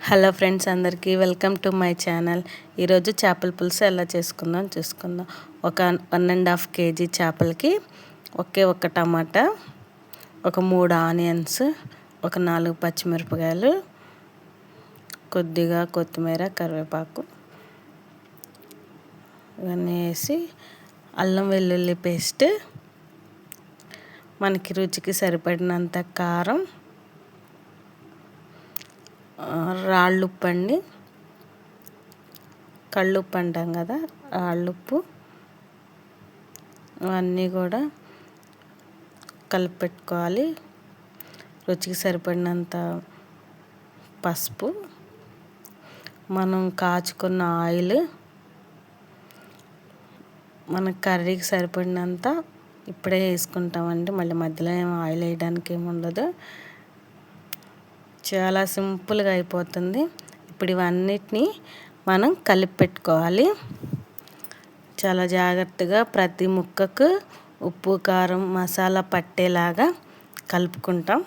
Hello friends, అందరికీ welcome to my channel. ఈరోజు చేపల పులుసు ఎలా చూసుకుందాం. ఒక 1.5 kg చేపలకి ఒక టమాటా, ఒక 3 ఆనియన్స్, ఒక 4 పచ్చిమిరపకాయలు, కొద్దిగా కొత్తిమీర, కరివేపాకు ఇవన్నీ వేసి అల్లం వెల్లుల్లి పేస్ట్, మనకి రుచికి సరిపడినంత కారం, రాళ్ళుప్పు అండి, కళ్ళుప్పు అంటాం కదా, రాళ్ళుప్పు, అన్నీ కూడా కలిపి పెట్టుకోవాలి. రుచికి సరిపడినంత పసుపు, మనం కాచుకున్న ఆయిల్, మన కర్రీకి సరిపడినంత ఇప్పుడే వేసుకుంటామండి. మళ్ళీ మధ్యలో ఏం ఆయిల్ వేయడానికి ఏమి ఉండదు. చాలా సింపుల్గా అయిపోతుంది. ఇప్పుడు ఇవన్నిటిని మనం కలిపి పెట్టుకోవాలి. చాలా జాగ్రత్తగా ప్రతి ముక్కకు ఉప్పు, కారం, మసాలా పట్టేలాగా కలుపుకుంటాం.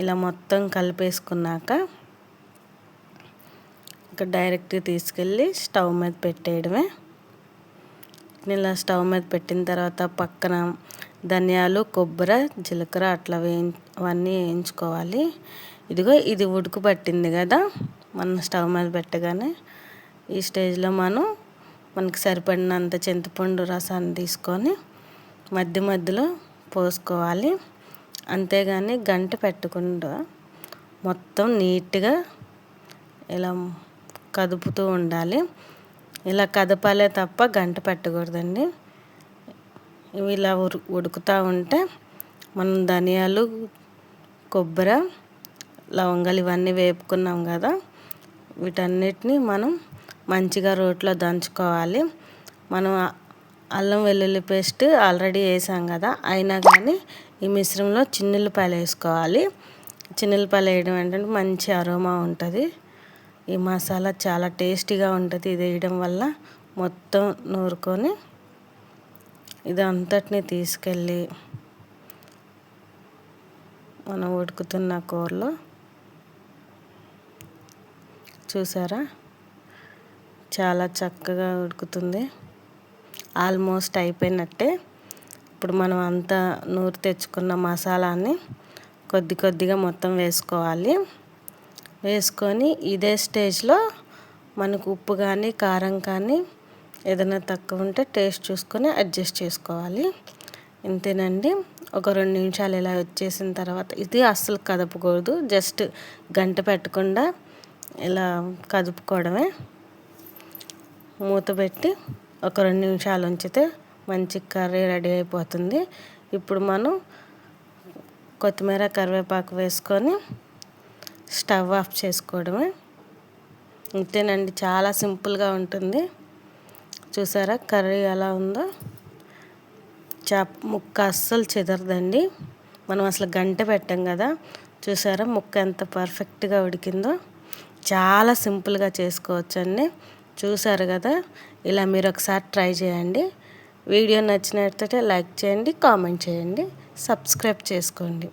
ఇలా మొత్తం కలిపేసుకున్నాక ఇక డైరెక్ట్గా తీసుకెళ్ళి స్టవ్ మీద పెట్టేయడమే. ఇలా స్టవ్ మీద పెట్టిన తర్వాత పక్కన ధనియాలు, కొబ్బరి, జీలకర్ర అట్లా అవన్నీ వేయించుకోవాలి. ఇదిగో ఇది ఉడుకు పట్టింది కదా, మనం స్టవ్ మీద పెట్టగానే ఈ స్టేజ్లో మనకి సరిపడినంత చింతపండు రసాన్ని తీసుకొని మధ్య మధ్యలో పోసుకోవాలి. అంతేగాని గంట పెట్టకుండా మొత్తం నీట్గా ఇలా కదుపుతూ ఉండాలి. ఇలా కదపాలే తప్ప గంట పెట్టకూడదండి. ఇవి ఇలా ఉడుకుతూ ఉంటే మనం ధనియాలు, కొబ్బరి, లవంగాలు ఇవన్నీ వేపుకున్నాం కదా, వీటన్నిటిని మనం మంచిగా రోట్లో దంచుకోవాలి. మనం అల్లం వెల్లుల్లి పేస్ట్ ఆల్రెడీ వేసాం కదా, అయినా కానీ ఈ మిశ్రమంలో చిన్నుల్లిపాయలు వేసుకోవాలి. చిన్నుల్లిపాయలు వేయడం ఏంటంటే మంచి అరోమా ఉంటుంది. ఈ మసాలా చాలా టేస్టీగా ఉంటుంది. ఇది వేయడం వల్ల మొత్తం నూరుకొని ఇదంతటిని తీసుకెళ్ళి మనం ఉడుకుతున్న కూరలో చూసారా, చాలా చక్కగా ఉడుకుతుంది. ఆల్మోస్ట్ అయిపోయినట్టే. ఇప్పుడు మనం అంతా నూరు తెచ్చుకున్న మసాలాని కొద్ది కొద్దిగా మొత్తం వేసుకోవాలి. వేసుకొని ఇదే స్టేజ్లో మనకు ఉప్పు కానీ కారం కానీ ఏదైనా తక్కువ ఉంటే టేస్ట్ చూసుకొని అడ్జస్ట్ చేసుకోవాలి. ఇంతేనండి. ఒక 2 నిమిషాలు ఇలా వచ్చేసిన తర్వాత ఇది అస్సలు కదపకూడదు, జస్ట్ గంట పెట్టకుండా ఇలా కదుపుకోవడమే. మూత పెట్టి ఒక 2 నిమిషాలు ఉంచితే మంచి కర్రీ రెడీ అయిపోతుంది. ఇప్పుడు మనం కొత్తిమీర, కరివేపాకు వేసుకొని స్టవ్ ఆఫ్ చేసుకోవడమే. ఇంతేనండి, చాలా సింపుల్గా ఉంటుంది. చూసారా కర్రీ ఎలా ఉందో. ముక్క అస్సలు చెదరదండి. మనం అసలు గంట పెట్టాం కదా, చూసారా ముక్క ఎంత పర్ఫెక్ట్గా ఉడికిందో. చాలా సింపుల్గా చేసుకోవచ్చండి. చూసారు కదా, ఇలా మీరు ఒకసారి ట్రై చేయండి. వీడియో నచ్చినట్లయితే లైక్ చేయండి, కామెంట్ చేయండి, సబ్స్క్రైబ్ చేసుకోండి.